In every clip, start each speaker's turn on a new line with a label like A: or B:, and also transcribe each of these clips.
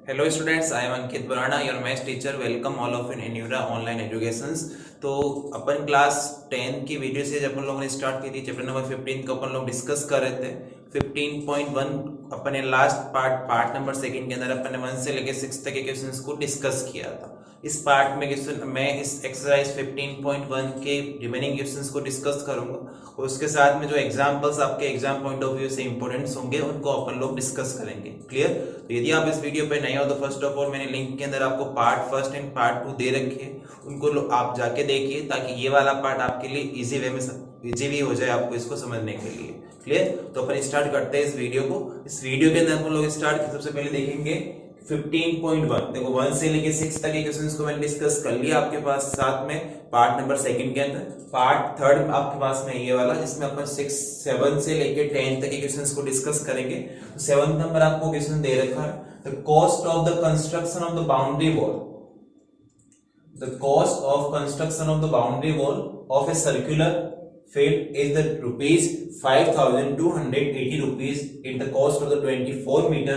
A: Hello students, I am Ankit Burana, your maths teacher. Welcome all of in Enura online educations. तो अपन class 10 की video से अपन लोगों ने start की थी, चैप्टर नंबर 15 को अपन लोग डिस्कस कर रहे थे। 15.1 अपन ने लास्ट पार्ट नंबर सेकंड के अंदर अपन ने 1 से लेकर 6 तक के क्वेश्चंस को डिस्कस किया था। इस पार्ट में क्वेश्चन मैं इस एक्सरसाइज 15.1 के रिमेनिंग क्वेश्चंस को डिस्कस करूंगा और उसके साथ में जो एग्जांपल्स आपके एग्जाम पॉइंट ऑफ व्यू से इंपॉर्टेंट होंगे उनको अपन लोग डिस्कस करेंगे। क्लियर? तो यदि आप इस वीडियो पे नए हो तो फर्स्ट ऑफ ऑल मैंने लिंक के अंदर आपको पार्ट फर्स्ट एंड पार्ट 2 दे रखे हैं, उनको आप जाके देखिए ताकि ये वाला पार्ट आपके लिए इजी वे में इजीली हो जाए आपको इसको समझने के लिए। क्लियर? तो अपन स्टार्ट करते हैं इस वीडियो को। इस वीडियो के अंदर अपन लोग स्टार्ट सबसे पहले देखेंगे 15.1। देखो 1 से लेके 6 तक के क्वेश्चंस को मैंने डिस्कस कर लिया आपके पास, साथ में पार्ट नंबर सेकंड के अंदर पार्ट थर्ड आपके पास में ये वाला जिसमें अपन 7 से लेके 10 तक के क्वेश्चंस को डिस्कस करेंगे। तो 7th नंबर आपको क्वेश्चन दे रखा है, the cost of the construction of the boundary wall, the cost of construction of the boundary wall of a circular field is the rupees 5280 rupees at the cost of the 24 meter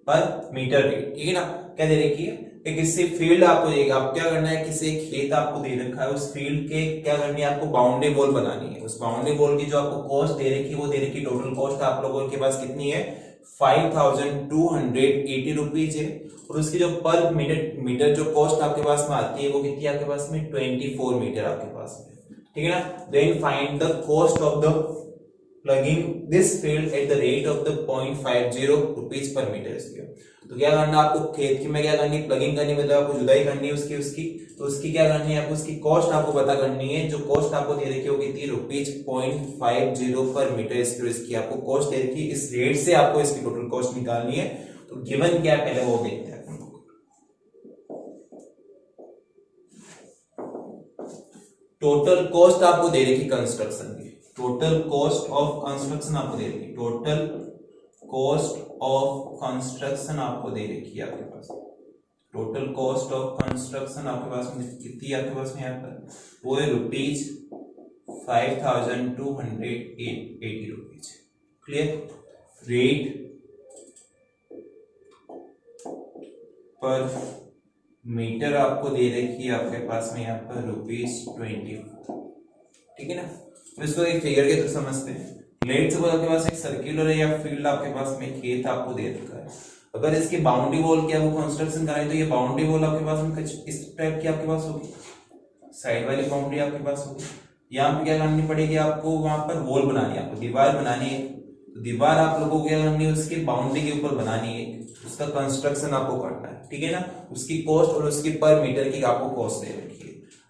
A: पर metre rate. ठीक है ना? क्या दे रखी है? एक इससे field आपको देगा, आप क्या करना है, किसी खेत आपको दे रखा है, उस फील्ड के क्या करनी है, आपको बाउंड्री वॉल बनानी है। उस बाउंड्री वॉल की जो आपको कॉस्ट दे रखी है वो दे रखी, टोटल कॉस्ट आप लोगों के पास कितनी है, 5280 रुपीज है। और उसकी जो पर मीटर जो कॉस्ट आपके पास में आती है वो कितनी आपके पास में, 24 मीटर आपके पास में। ठीक है ना? Then find the cost of the plugging this field at the rate of the 0.50 rupees per metre square. तो क्या करना आपको, खेत की में क्या करनी, प्लगिंग करनी, मतलब आपको जुदाई करनी है उसकी तो उसकी क्या करनी है आपको, उसकी कॉस्ट आपको पता करनी है। जो कॉस्ट आपको दे रखी है वो कितनी, रुपीज 0.50 पर मीटर स्क्वायर इसकी आपको कॉस्ट दे रखी है। इस रेट से आपको इसकी टोटल कॉस्ट निकालनी है। तो गिवन क्या है पहले वो देखते हैं। टोटल कॉस्ट आपको दे रखी कंस्ट्रक्शन की, टोटल कॉस्ट ऑफ कंस्ट्रक्शन आपको दे रखी, टोटल कॉस्ट ऑफ कंस्ट्रक्शन आपको दे रखी है आपके पास। टोटल कॉस्ट ऑफ कंस्ट्रक्शन आपके पास में कितनी आपके पास में यहाँ पर, वो है रुपीज 5280 रुपीज। क्लियर? रेट पर मीटर आपको दे रखी है आपके पास में यहाँ पर रुपीज 24। ठीक है ना? तो इसको एक फिगर के थ्रू समझते हैं। लेट सपोज आपके पास एक सर्कुलर है या फील्ड आपके पास में खेत आपको दे रखा है, अगर इसकी बाउंड्री वॉल क्या वो कंस्ट्रक्शन कराए तो ये बाउंड्री वॉल आपके पास में कुछ इस टाइप की आपके पास होगी, साइड वाली बाउंड्री आपके पास होगी। यहाँ पे क्या करनी पड़ेगी आपको, वहां पर वॉल बनानी है, आपको दीवार बनानी है। तो दीवार आप लोगों को क्या करनी है, उसकी बाउंड्री के ऊपर बनानी है, उसका कंस्ट्रक्शन आपको करना है। ठीक है ना? उसकी कॉस्ट और उसकी पर मीटर की आपको कॉस्ट दे रखी है।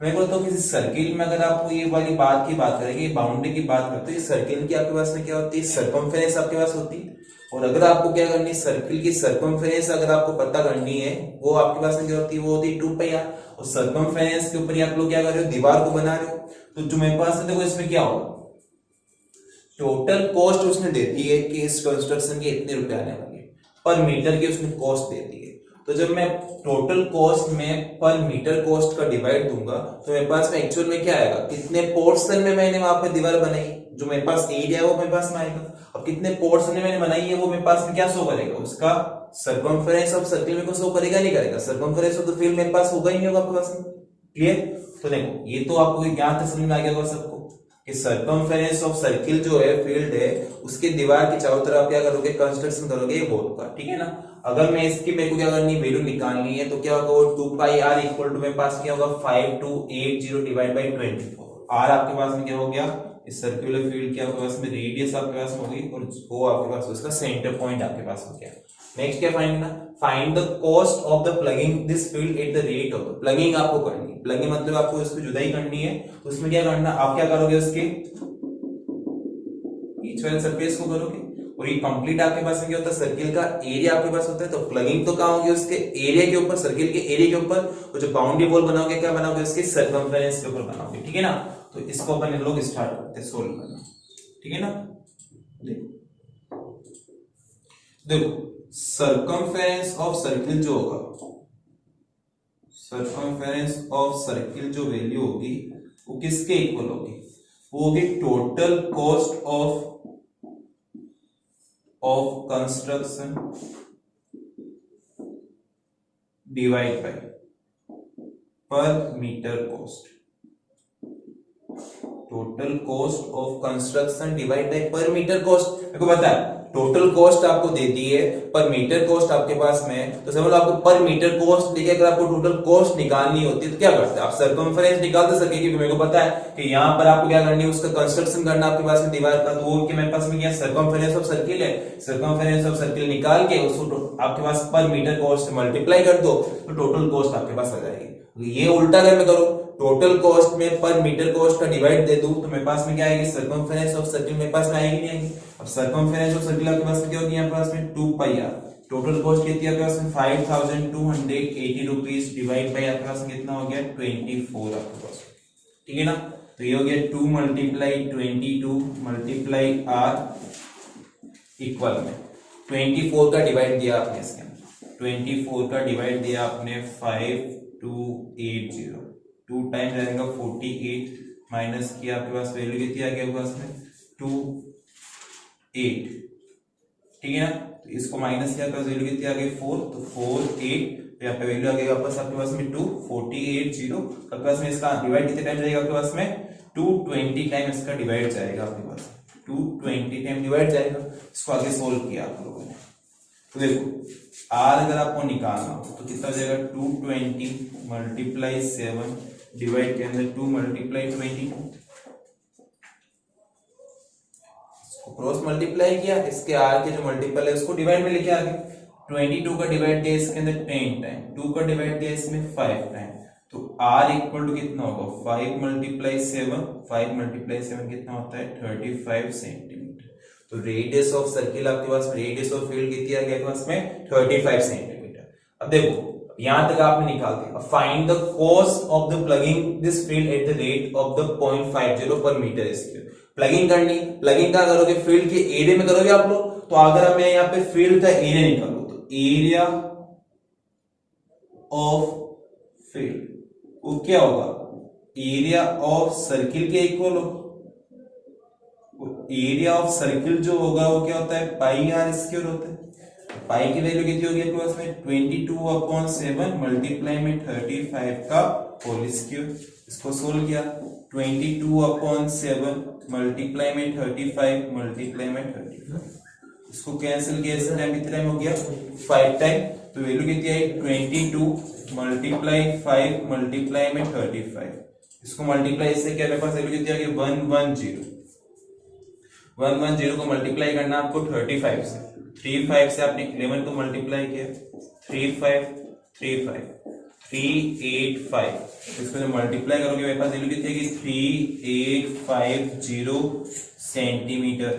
A: मैं बोलता हूँ किसी सर्किल में अगर आपको ये वाली बात की बात करेंगे, बाउंड्री की बात करते हैं, सर्किल की आपके पास में क्या होती है, सर्कमफेरेंस आपके पास होती है। और अगर आपको क्या करनी है, सर्किल की सर्कमफेरेंस अगर आपको पता करनी है वो आपके पास में क्या होती है, वो होती है 2πr। और सर्कमफेरेंस के ऊपर ही आप लोग क्या कर रहे हो, दीवार को बना रहे हो। तो जो मेरे पास है देखो इसमें क्या होगा, टोटल कॉस्ट उसने देती है कि इस कंस्ट्रक्शन के इतने रुपए आने वाले, पर मीटर की उसने कॉस्ट देती है। तो जब मैं टोटल कॉस्ट में पर मीटर कॉस्ट का डिवाइड दूंगा तो मेरे पास में एक्चुअल में क्या आएगा, कितने पोर्शन में मैंने वहां पे दीवार बनाई, जो मेरे पास एरिया है वो मेरे पास में आएगा। अब कितने पोर्शन में मैंने बनाई है वो मेरे पास में क्या शो करेगा, उसका सर्कमफेरेंस ऑफ सर्किल में को शो करेगा, नहीं करेगा। सर्कमफेरेंस ऑफ द फील्ड मेरे पास होगा ही नहीं होगा आपके पास में। क्लियर? तो देखो ये तो आपको ज्ञान समझ में आ गया होगा सबको कि सर्कमफेरेंस ऑफ सर्किल जो है फील्ड है, उसके दीवार के चारों तरफ क्या करोगे, कंस्ट्रक्शन करोगे वॉल का। ठीक है ना? अगर मैं इसकी मेरे को क्या करनी, वैल्यू निकालनी है तो क्या होगा, वो 2πr इक्वल टू मेरे पास क्या होगा, 5280 डिवाइड बाई 24। आर आपके पास में क्या हो गया, इस सर्कुलर फील्ड के आपके पास में रेडियस आपके पास होगी और वो आपके पास उसका सेंटर पॉइंट आपके पास हो गया। नेक्स्ट क्या फाइंड करना, find the cost of the plugging this field at the rate of the, plugging आपको करनी है। प्लगिंग मतलब आपको इसको जुदाई करनी है। उसमें क्या करना, आप क्या करोगे, उसके ईच वाले सरफेस को करोगे और ये कंप्लीट आपके पास में क्या होता है, सर्किल का एरिया आपके पास होता है। तो प्लगिंग तो कहां होगी, उसके एरिया के ऊपर, सर्किल के एरिया के ऊपर। और जो बाउंड्री वॉल बनाओगे क्या बनाओगे, उसके सर्कमफेरेंस के ऊपर बनाओगे। ठीक है ना? तो इसको अपन लोग स्टार्ट करते हैं सोल्व करना। ठीक है ना? देखो सर्कमफेरेंस ऑफ सर्किल जो होगा, सर्कमफेरेंस ऑफ सर्किल जो वैल्यू होगी वो किसके इक्वल होगी, वो होगी total cost of construction divide by per metre cost, total cost of construction divide by per metre cost. मेरे को पता है टोटल कॉस्ट आपको दे दी है, पर मीटर कॉस्ट आपके पास में, तो समझ लो आपको पर मीटर कॉस्ट देखिए, अगर आपको टोटल कॉस्ट निकालनी होती है तो क्या करते हैं आप, सर्कमफरेंस निकाल सके, क्योंकि मेरे को पता है कि यहाँ पर आपको क्या करनी है, उसका कंस्ट्रक्शन करना आपके पास में दीवार का, तो वो कि मेरे पास में क्या सर्कमफरेंस ऑफ सर्किल है, सर्कमफरेंस ऑफ सर्किल निकाल के उसको आपके पास पर मीटर कॉस्ट से मल्टीप्लाई कर दो तो टोटल कॉस्ट आपके पास आ जाएगी। ये उल्टा अगर मैं करूं, टोटल कॉस्ट में पर मीटर कॉस्ट का डिवाइड दे दूं तो मेरे पास में क्या आएगी, सर्कमफरेंस ऑफ सर्किल मेरे पास में आएगी नहीं आएगी। अब सर्कमफरेंस ऑफ सर्किल आपके पास में क्या होगी, यहाँ पास में 2 पाई आर, टोटल कॉस्ट कितनी है आपके पास में 5280 रुपीस डिवाइड बाय आपके पास में कितना हो गया 24 आपके पास, ठीक है ना। तो ये हो गया 2 मल्टीप्लाई 22 मल्टीप्लाई आर इक्वल में 24 का डिवाइड दिया आपने इसके अंदर, 24 का डिवाइड दिया आपने 5280, 2 टाइम रहेगा 48 माइनस किया आपके पास वैल्यू कितनी आ गया आपके पास में 28, ठीक है ना। तो इसको माइनस किया आपके पास वैल्यू कितनी आ गई 4, तो 48 यहाँ पे वैल्यू आ गई वापस आपके पास में 2 480 आपके पास में, इसका डिवाइड कितने टाइम जाएगा आपके पास में 220 टाइम इसका डिवाइड जाएगा आपके पास, 220 टाइम डिवाइड जाएगा। इसको आगे सोल्व किया आप लोगों ने, तो देखो आर अगर आपको निकालना हो तो कितना हो जाएगा 220 मल्टीप्लाई 7 डिवाइड के अंदर 2 मल्टीप्लाई 22, इसको क्रॉस मल्टीप्लाई किया, इसके आर के जो मल्टीपल है उसको डिवाइड में लेके आ गए, 22 का डिवाइड दिया इसके अंदर 10 टाइम, 2 का डिवाइड दिया इसमें 5 टाइम, तो आर इक्वल टू कितना होगा 5 मल्टीप्लाई 7, 5 मल्टीप्लाई 7 कितना होता है 35 सेंटीमीटर। तो रेडियस ऑफ सर्किल आपके पास, रेडियस ऑफ फील्ड कितनी आ गया आपके पास में 35 सेंटीमीटर। अब देखो यहां तक आपने निकाल दिया, अब find the cost of the plugging this field at the rate of the 0.50 पर मीटर स्क्वायर। प्लगिंग करनी, प्लगिंग का करोगे फील्ड के एरिया में करोगे आप लोग, तो अगर मैं यहाँ पे फील्ड का एरिया निकालू तो एरिया ऑफ फील्ड वो क्या होगा, एरिया ऑफ सर्किल के इक्वल हो, एरिया ऑफ सर्किल जो होगा वो क्या होता है पाई आर स्क्वायर होता है। पाई की वैल्यू कितनी होगी आपके पास में 22/7 मल्टीप्लाई में 35 का होल स्क्वायर, इसको सोल्व किया 22/7 मल्टीप्लाई में 35 मल्टीप्लाई में 35, इसको कैंसिल किया, इस टाइम कितने टाइम हो गया 5 टाइम, तो वैल्यू कितनी आई 22 मल्टीप्लाई 5 मल्टीप्लाई में 35, इसको मल्टीप्लाई इससे क्या मेरे पास वैल्यू कितनी आ गई 110, 110 को मल्टीप्लाई करना आपको 35 से, 35 से आपने 11 को मल्टीप्लाई किया 35 35 385, इसको जब मल्टीप्लाई करोगे मेरे पास वैल्यू कितनी आएगी 3850 सेंटीमीटर।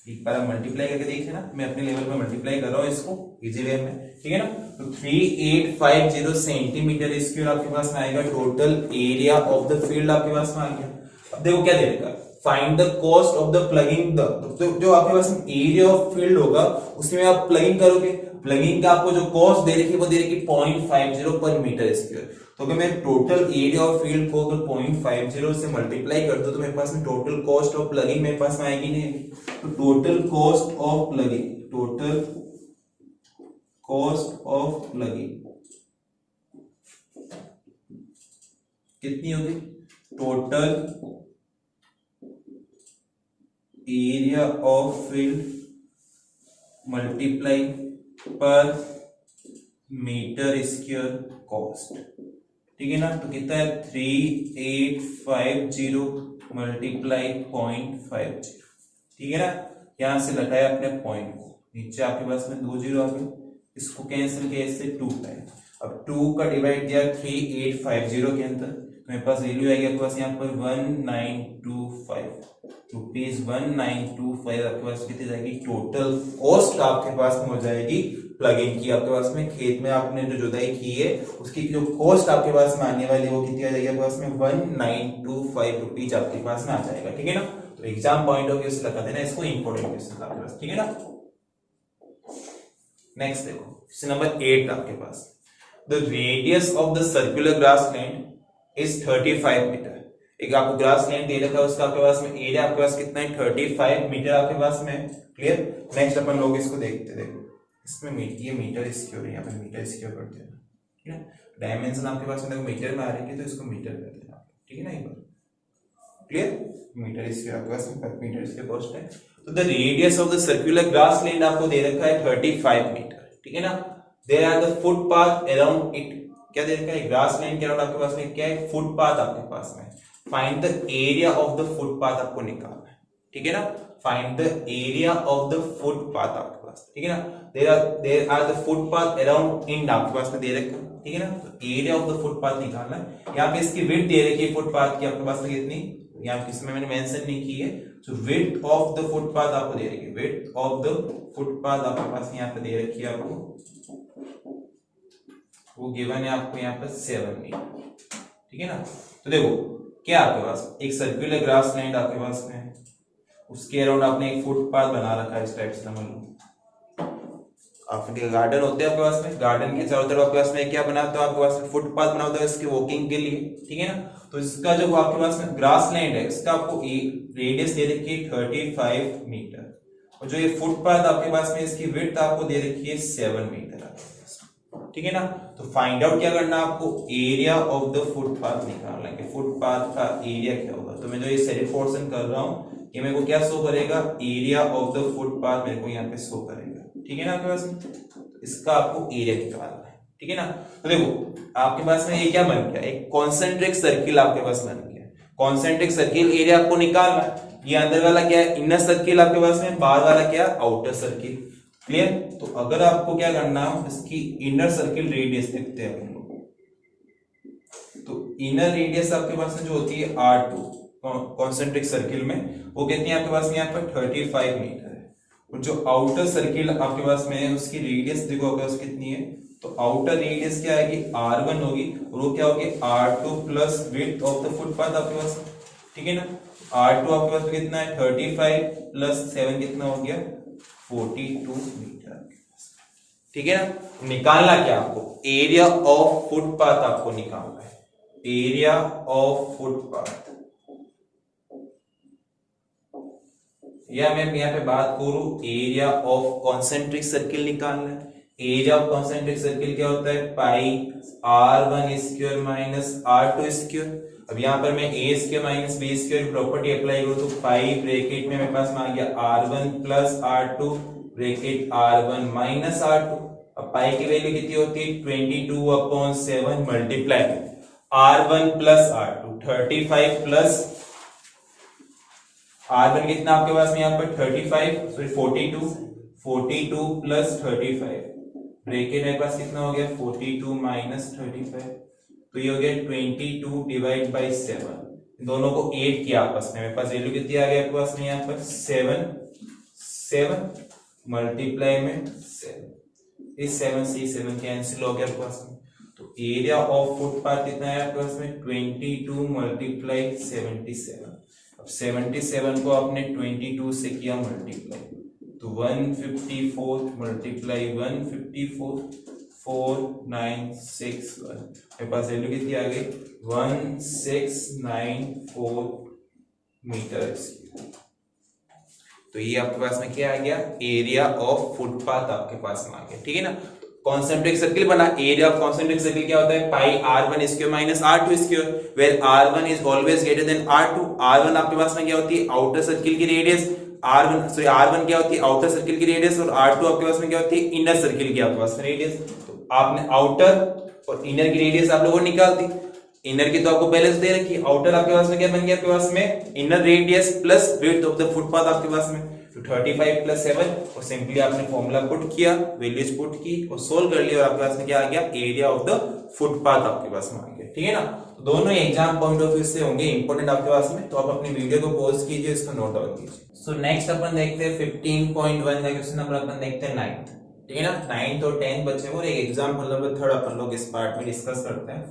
A: एक बार आप मल्टीप्लाई करके देखिए ना, मैं अपने लेवल पे मल्टीप्लाई कर रहा हूँ इसको इजी वे में, ठीक है ना। तो 3850 सेंटीमीटर स्क्वायर आपके पास में आएगा, total area of the field आपके पास में आ गया। अब देखो क्या दे रखा है, find the cost of the plugging the, तो जो आपके पास एरिया ऑफ फील्ड होगा उसमें आप प्लगिंग करोगे, प्लगिंग का आपको जो कॉस्ट दे रखी है वो दे रखी 0.50 पर मीटर स्क्वायर। तो अगर मैं टोटल एरिया ऑफ फील्ड को अगर 0.50 से मल्टीप्लाई कर दूं तो मेरे पास में टोटल कॉस्ट ऑफ प्लगिंग मेरे पास में आएगी नहीं, तो total cost of plugging, total cost of plugging कितनी होगी, total area of field multiply पर मीटर स्क्वायर कॉस्ट, ठीक है ना। तो कितना है 3850 मल्टीप्लाई 0.50, ठीक है ना। यहां से लगाया अपने पॉइंट को, नीचे आपके पास में 2 जीरो आ गए, इसको कैंसिल किया इससे 2 टाइम, अब 2 का डिवाइड दिया 3850 के अंदर, तो मेरे पास वैल्यू आएगी आपके पास यहाँ पर 1925 रुपीज 1925 आपके पास कितनी जाएगी, टोटल कॉस्ट आपके पास में हो जाएगी प्लगिंग की। आपके पास में खेत में आपने जो जुताई की है उसकी जो कॉस्ट आपके पास में आने वाली है वो कितनी आ जाएगी आपके पास में 1925 रुपीज आपके पास में आ जाएगा, ठीक है ना। तो एग्जाम पॉइंट ऑफ व्यू से लगा देना इसको, इंपॉर्टेंट क्वेश्चन आपके पास, ठीक है ना। नेक्स्ट देखो क्वेश्चन नंबर 8 आपके पास, the radius of the circular grass land is 35 metre. एक आपको ग्रास लैंड दे रखा है, उसका आपके पास में एरिया आपके पास कितना है 35 मीटर आपके पास में, क्लियर। नेक्स्ट अपन लोग इसको देखते, देखो इसमें ये मीटर स्क्वायर है, यहाँ पे मीटर स्क्वायर करते हैं, ठीक है। डायमेंशन आपके पास में मीटर में आ रही है तो इसको मीटर कर देना, ठीक है ना। एक बार क्लियर, मीटर स्क्वायर आपके पास में मीटर स्क्वायर कॉस्ट है। तो the radius of the circular grass land आपको दे रखा है 35 मीटर, ठीक है ना। There are the footpath around it, क्या दे रखा है, ग्रास लैंड के अराउंड आपके पास में क्या है, फुटपाथ आपके पास में। Find the area of the footpath आपको निकालना है, ठीक है ना। Find the area of the footpath आपके पास, ठीक है ना। There are the footpath around in आपके पास में दे रखा है, ठीक है ना। तो एरिया ऑफ द फुटपाथ निकालना है। यहाँ पे इसकी विड्थ दे रखी है फुटपाथ की आपके पास में कितनी, यहाँ किसमें मैंने मेंशन नहीं की है। सो विड्थ ऑफ द फुटपाथ आपको दे रखी है, विड्थ ऑफ द फुटपाथ आपके पास यहाँ पे दे रखी है आपको, वो गिवन है आपको यहाँ पे 7 मीटर, ठीक है ना। तो देखो क्या आपके पास एक सर्कुलर ग्रास लैंड आपके पास में है, उसके अराउंड आपने एक फुटपाथ बना रखा है इस टाइप से, समझ लो। आपके गार्डन होते हैं आपके पास में, गार्डन के चारों तरफ आपके पास में क्या बनाते हो, आपके पास में फुटपाथ बना होता है इसके वॉकिंग के लिए, ठीक है ना। तो इसका जो आपके पास में ग्रास लैंड है इसका आपको रेडियस दे रखी है 35 मीटर, और जो ये फुटपाथ आपके पास में इसकी विड्थ आपको दे रखी है 7 मीटर, ठीक है ना। तो फाइंड आउट क्या करना आपको, एरिया ऑफ द फुटपाथ निकालना है, फुटपाथ का एरिया क्या होगा। तो मैं जो ये सेल्फ पोर्शन कर रहा हूँ ये मेरे को क्या शो करेगा, एरिया ऑफ द फुटपाथ मेरे को यहाँ पे शो करेगा, ठीक है ना। आपके पास तो इसका आपको एरिया निकालना है, ठीक है ना। तो देखो आपके पास में ये क्या बन गया, एक कॉन्सेंट्रिक सर्किल आपके पास बन गया। कॉन्सेंट्रिक सर्किल एरिया आपको निकालना है। ये अंदर वाला क्या है, इनर सर्किल आपके पास में, बाहर वाला क्या है, आउटर सर्किल। क्लियर। तो अगर आपको क्या करना है, इसकी इनर सर्किल रेडियस देखते हैं हम लोग। तो इनर रेडियस आपके पास में जो होती है R2 कॉन्सेंट्रिक सर्किल में, वो कितनी है आपके पास में यहाँ पर 35 मीटर है। और जो आउटर सर्किल आपके पास में है उसकी रेडियस देखो आपके पास कितनी है, तो आउटर रेडियस क्या आएगी, R1 होगी, और वो क्या होगी R2 plus width of the footpath आपके पास, ठीक है ना। R2 आपके पास कितना है 35 प्लस 7 कितना हो गया 42 मीटर, ठीक है ना। निकालना क्या आपको, एरिया ऑफ फुटपाथ आपको निकालना है, एरिया ऑफ फुटपाथ। या मैं यहाँ पे बात करूं एरिया ऑफ कॉन्सेंट्रिक सर्किल निकालना है। एरिया ऑफ कॉन्सेंट्रिक सर्किल क्या होता है, pi R1 square minus R2 square. अब यहाँ पर मैं a square minus b square property apply करूं तो पाई ब्रैकेट में मेरे पास में आ गया R1 plus R2 bracket R1 minus R2। अब पाई की वैल्यू कितनी होती है 22/7 multiply R1 plus R2 35 plus R1 कितना आपके पास में यहाँ पर 42 प्लस 35 ब्रैकेट मेरे पास कितना हो गया 42 माइनस 35, तो ये हो गया 22 डिवाइड बाई 7। दोनों को 8 किया आपस में, मेरे पास वैल्यू कितनी आ गई आपके पास में यहाँ पर 7 मल्टीप्लाई में 7, इस 7 से 7 कैंसिल हो गया आपके पास में। तो एरिया ऑफ फुटपाथ कितना है आपके पास में 22 मल्टीप्लाई 77। अब 77 को आपने 22 से किया मल्टीप्लाई, तो 154 मल्टीप्लाई 154 4961, मेरे पास वैल्यू कितनी आ गई 1694 मीटर स्क्वायर। तो ये आपके पास में क्या आ गया, एरिया ऑफ फुटपाथ आपके पास में आ गया, ठीक है ना। कॉन्सेंट्रिक सर्किल बना, एरिया ऑफ कॉन्सेंट्रिक सर्किल क्या होता है pi R1 square minus R2 square, where R1 is always greater than R2। R1 आपके पास में क्या होती है आउटर सर्किल की रेडियस, R1 क्या होती है आउटर सर्किल की रेडियस, और R2 आपके पास में क्या होती है इनर सर्किल की आपके पास में रेडियस। तो आपने आउटर और इनर की रेडियस आप लोगों ने निकाल दी, इनर की तो आपको बैलेंस दे रखी है, आउटर आपके पास में क्या बन गया आपके पास में inner radius plus width of the footpath आपके पास में, तो 35 प्लस 7, और सिंपली आपने फॉर्मूला पुट किया, वैल्यूज पुट की और सोल्व कर लिया, और आपके पास में क्या आ गया एरिया ऑफ द फुटपाथ आपके पास में आ गया, ठीक है ना। तो दोनों एग्जाम पॉइंट ऑफ व्यू से होंगे इंपॉर्टेंट आपके पास में, तो आप अपनी वीडियो को पॉज कीजिए, इसको नोट डाउन कीजिए। सो नेक्स्ट अपन देखते हैं 15.1 का क्वेश्चन नंबर अपन देखते हैं 9th, ठीक है ना। 9th और 10th बच्चे और एक एग्जाम्पल नंबर 3 अपन लोग इस पार्ट में डिस्कस करते हैं।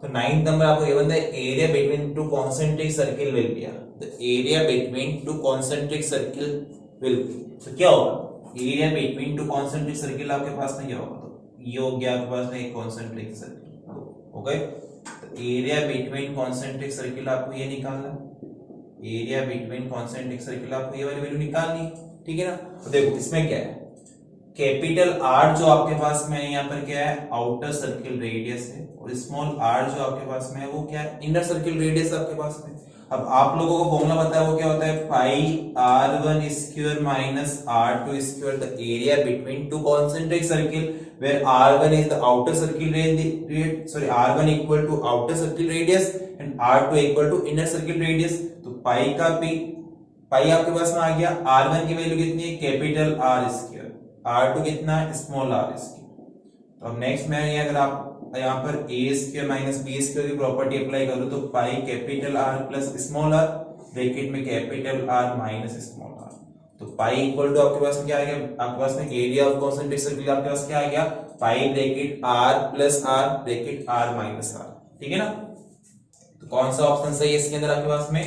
A: तो 9th नंबर आपको गिवन है area between two concentric circle will be, the area between two concentric circle will be, तो क्या होगा area between two concentric circle आपके पास में क्या होगा, तो ये हो गया आपके पास में एक कॉन्सेंट्रिक सर्किल, ओके। तो एरिया बिटवीन कॉन्सेंट्रिक सर्किल आपको ये निकालना, एरिया बिटवीन कॉन्सेंट्रिक सर्किल आपको ये वाली वैल्यू निकालनी, ठीक है ना। तो देखो इसमें क्या है कैपिटल आर जो आपके पास में है यहाँ पर क्या है, आउटर सर्किल रेडियस है, और स्मॉल आर जो आपके पास में है वो क्या है, इनर सर्किल रेडियस आपके पास में। अब आप लोगों को फॉर्मूला पता है वो क्या होता है, pi r1 square minus r2 square, the area between two concentric circle where r1 is the outer circle radius, sorry, r1 equal to outer circle radius and r2 equal to inner circle radius। तो पाई का p, पाई आपके पास में आ गया, r1 की value कितनी है, capital R square, r2 कितना है, स्मॉल r स्क्वायर। तो अब नेक्स्ट में अगर आप यहाँ पर a square minus b square की प्रॉपर्टी अप्लाई करो तो pi capital R plus small r, bracket में capital R minus small r, तो पाई इक्वल टू आपके पास में क्या आ गया, आपके पास में एरिया ऑफ कॉन्सेंट्रिक सर्किल आपके पास क्या आ गया, pi bracket R plus R bracket R minus R, ठीक है ना। तो कौन सा ऑप्शन सही है इसके अंदर आपके पास में,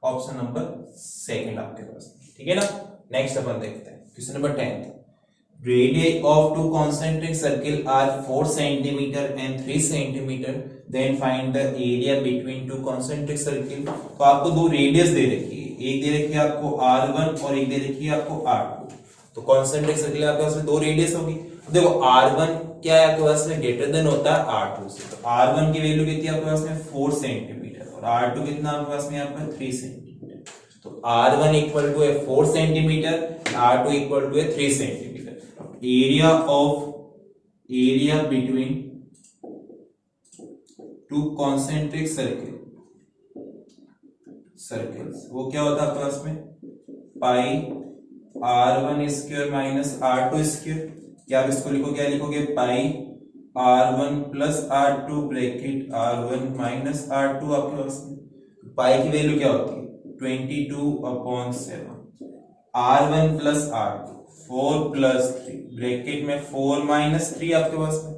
A: ऑप्शन नंबर सेकंड आपके पास, ठीक है ना। नेक्स्ट अपन देखते हैं question number 10, radii of two concentric circle are 4 cm and 3 cm, then find the area between two concentric circle। तो आपको दो रेडियस दे रखी है, एक दे रखी है आपको r1 और एक दे रखी है आपको r2। तो कॉन्सेंट्रिक सर्किल आपके पास में दो रेडियस होगी। देखो r1 क्या है आपके पास में, ग्रेटर देन होता है r2 से, तो r1 की वैल्यू कितनी है आपके पास में 4 सेंटीमीटर और r2 कितना आपके पास में यहाँ पर 3 सेंटीमीटर। तो r1 इक्वल टू है 4 सेंटीमीटर, r2 इक्वल टू है 3 centimetre. area between two concentric circles वो क्या होता है आपके पास में, पाई r1 square minus r2 square, या आप इसको लिखो, क्या लिखोगे, पाई r1 plus r2 bracket r1 minus r2 आपके पास में। पाई की वैल्यू क्या होती है 22/7, r1 plus r2 4 plus 3 bracket में 4 माइनस 3 आपके पास में,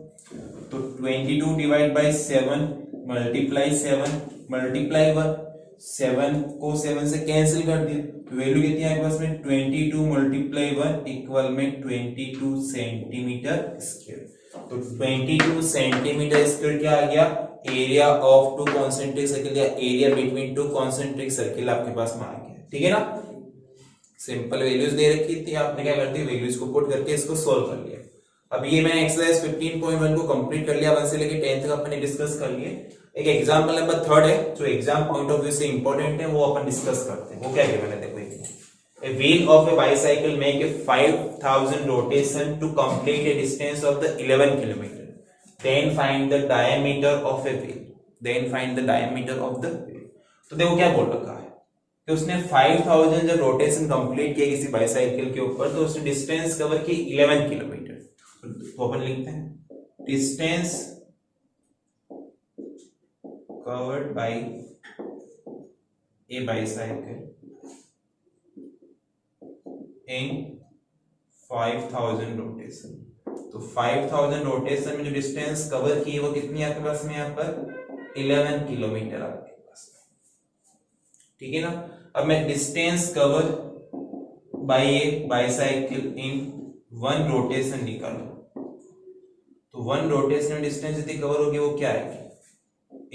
A: तो 22 डिवाइड बाई 7 मल्टीप्लाई 7 मल्टीप्लाई 1, 7 को 7 से कैंसिल कर दिया, तो वैल्यू कितनी है आपके पास में 22 मल्टीप्लाई 1 इक्वल में 22 सेंटीमीटर स्क्वायर। तो 22 सेंटीमीटर स्क्वायर क्या आ गया, area of two concentric circle या area between two concentric circle आपके पास में आ गया, ठीक है ना। सिंपल वैल्यूज दे रखी थी, आपने क्या कर दिया, वैल्यूज को पुट करके इसको सॉल्व कर लिया। अब ये मैंने एक्सरसाइज 15.1 को कंप्लीट कर लिया, 1 से लेके 10 तक अपने डिस्कस कर लिए। एक एग्जांपल नंबर 3 है जो एग्जाम पॉइंट ऑफ व्यू से इंपॉर्टेंट है, वो अपन डिस्कस करते हैं। वो क्या है मैंने देखो, a wheel of a bicycle make a 5000 rotation to complete a distance of the 11 kilometer, then find the diameter of a wheel, then find the diameter of the wheel। तो देखो क्या बोल रखा है कि उसने 5000 जब रोटेशन कंप्लीट किया किसी बाइसाइकिल के ऊपर, तो उसने डिस्टेंस कवर की 11 किलोमीटर। तो अपन लिखते हैं distance covered by A bicycle in 5000 rotation. तो 5000 रोटेशन में जो डिस्टेंस कवर की वो कितनी है आपके पास में, यहाँ पर 11 किलोमीटर आपके पास, ठीक है ना। अब मैं distance cover by A bicycle in 1 rotation निकालू, तो 1 रोटेशन में डिस्टेंस जितनी कवर होगी वो क्या आएगी,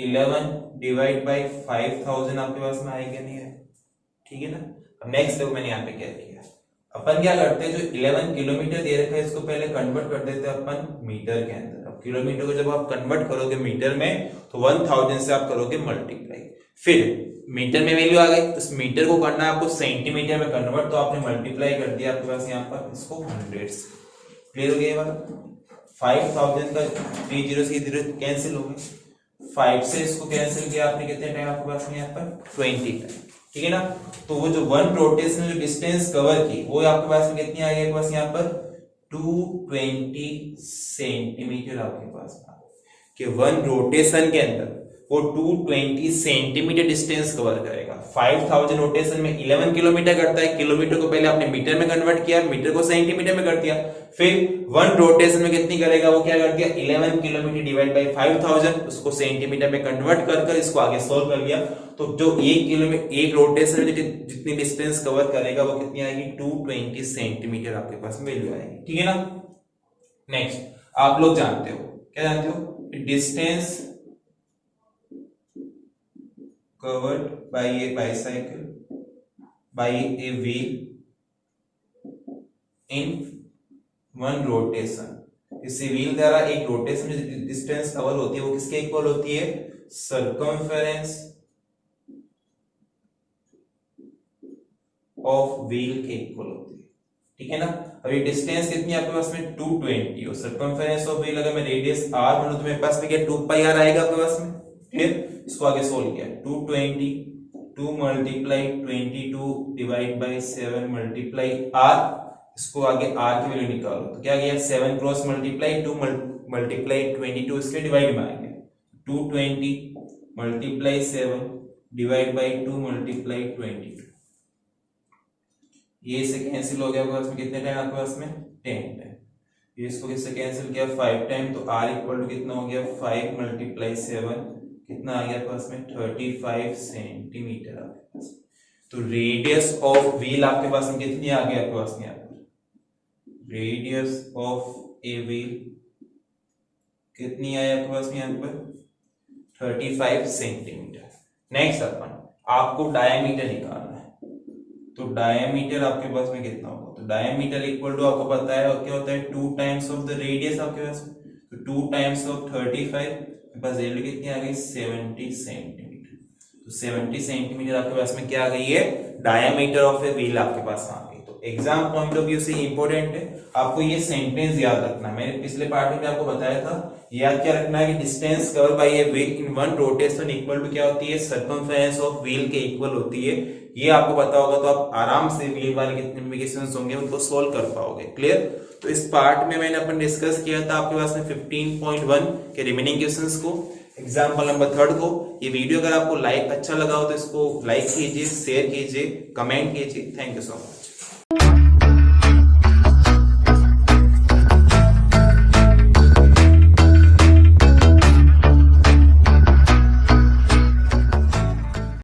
A: 11 डिवाइड बाय 5000 आपके पास में आएगा, नहीं है, ठीक है ना। अब नेक्स्ट देखो मैंने यहाँ पे क्या किया, अपन क्या करते हैं, जो 11 किलोमीटर दे रखा है इसको पहले कन्वर्ट कर देते हैं अपन मीटर के अंदर। अब किलोमीटर को जब आप कन्वर्ट करोगे मीटर में, तो 1000 से आप करोगे मल्टीप्लाई, फिर मीटर में वैल्यू आ गई, तो इस मीटर को करना है आपको सेंटीमीटर में कन्वर्ट, तो आपने मल्टीप्लाई कर दिया आपके पास यहाँ पर इसको 100 से। क्लियर हो गया ये वाला, 5000 का 3 0 से 0 कैंसिल हो गए, 5 से इसको कैंसिल किया आपने, कितने टाइम आपके पास में यहाँ पर 20 टाइम, ठीक है ना। तो वो जो 1 रोटेशन जो डिस्टेंस कवर की वो आपके पास में कितनी आ गई, आपके पास यहाँ पर 220 सेंटीमीटर आपके पास कि 1 रोटेशन के अंदर वो 220 सेंटीमीटर डिस्टेंस कवर करेगा। 5000 रोटेशन में 11 किलोमीटर करता है, किलोमीटर को पहले आपने मीटर में कन्वर्ट किया, मीटर को सेंटीमीटर में कर दिया, फिर 1 रोटेशन में कितनी करेगा, वो क्या कर दिया 11 किलोमीटर डिवाइड बाय 5000, उसको सेंटीमीटर में कन्वर्ट कर इसको आगे सोल्व कर लिया। तो जो 1 किलोमीटर 1 रोटेशन में जितनी डिस्टेंस कवर करेगा वो कितनी आएगी, 220 सेंटीमीटर आपके पास वैल्यू आएगी, ठीक है ना। नेक्स्ट आप लोग जानते हो, क्या जानते हो, distance covered by a bicycle by a wheel in one rotation. इसी व्हील द्वारा एक रोटेशन जो डिस्टेंस कवर होती है वो किसके इक्वल होती है, सर्कमफेरेंस ऑफ व्हील के इक्वल होती है, ठीक है ना। अभी डिस्टेंस कितनी है आपके पास में 220 और सर्कमफेरेंस ऑफ व्हील अगर मैं रेडियस r मानूं तो मेरे पास में क्या 2 पाई r आएगा आपके पास में, क्लियर। इसको आगे सोल्व किया 220 2 multiply 22 divide by 7 multiply r, इसको आगे r की वैल्यू निकालो तो क्या गया 7 क्रॉस मल्टीप्लाई 2 मल्टीप्लाई 22 इसके डिवाइड में आएंगे 220 मल्टीप्लाई 7 डिवाइड बाय 2 मल्टीप्लाई 22, ये इससे कैंसिल हो गया आपके पास में कितने टाइम आपके पास में 10 टाइम, ये इसको किससे कैंसिल किया 5 टाइम तो r इक्वल टू कितना हो गया 5 मल्टीप्लाई 7 कितना आ गया आपके पास में 35 सेंटीमीटर आपके पास। तो रेडियस ऑफ व्हील आपके पास में कितनी आ गई आपके पास में, यहाँ पर रेडियस ऑफ ए व्हील कितनी आई आपके पास में यहाँ पर 35 सेंटीमीटर। नेक्स्ट अपन आपको डायमीटर निकालना है, तो डायमीटर आपके पास में कितना होगा, तो डायमीटर इक्वल टू आपको पता है क्या होता है 2 टाइम्स ऑफ द रेडियस आपके पास में, तो 2 टाइम्स ऑफ 35 बस वैल्यू कितनी आ गई 70 सेंटीमीटर। तो 70 सेंटीमीटर आपके पास में क्या आ गई है डायमीटर ऑफ ए व्हील आपके पास आ गई। तो एग्जाम पॉइंट ऑफ व्यू से इंपॉर्टेंट है, आपको ये सेंटेंस याद रखना है। मैंने पिछले पार्ट में आपको बताया था, याद क्या रखना है कि distance cover by a wheel in one rotation equal to क्या होती है सर्कमफेरेंस ऑफ व्हील के इक्वल होती है। ये आपको पता होगा तो आप आराम से व्हील वाले कितने इक्वेशंस होंगे उनको सोल्व कर पाओगे, क्लियर। तो इस पार्ट में मैंने अपन डिस्कस किया था आपके पास में 15.1 के रिमेनिंग क्वेश्चंस को, एग्जांपल नंबर 3 को। ये वीडियो अगर आपको अच्छा लगा हो तो इसको लाइक कीजिए, शेयर कीजिए, कमेंट कीजिए। Thank you so much.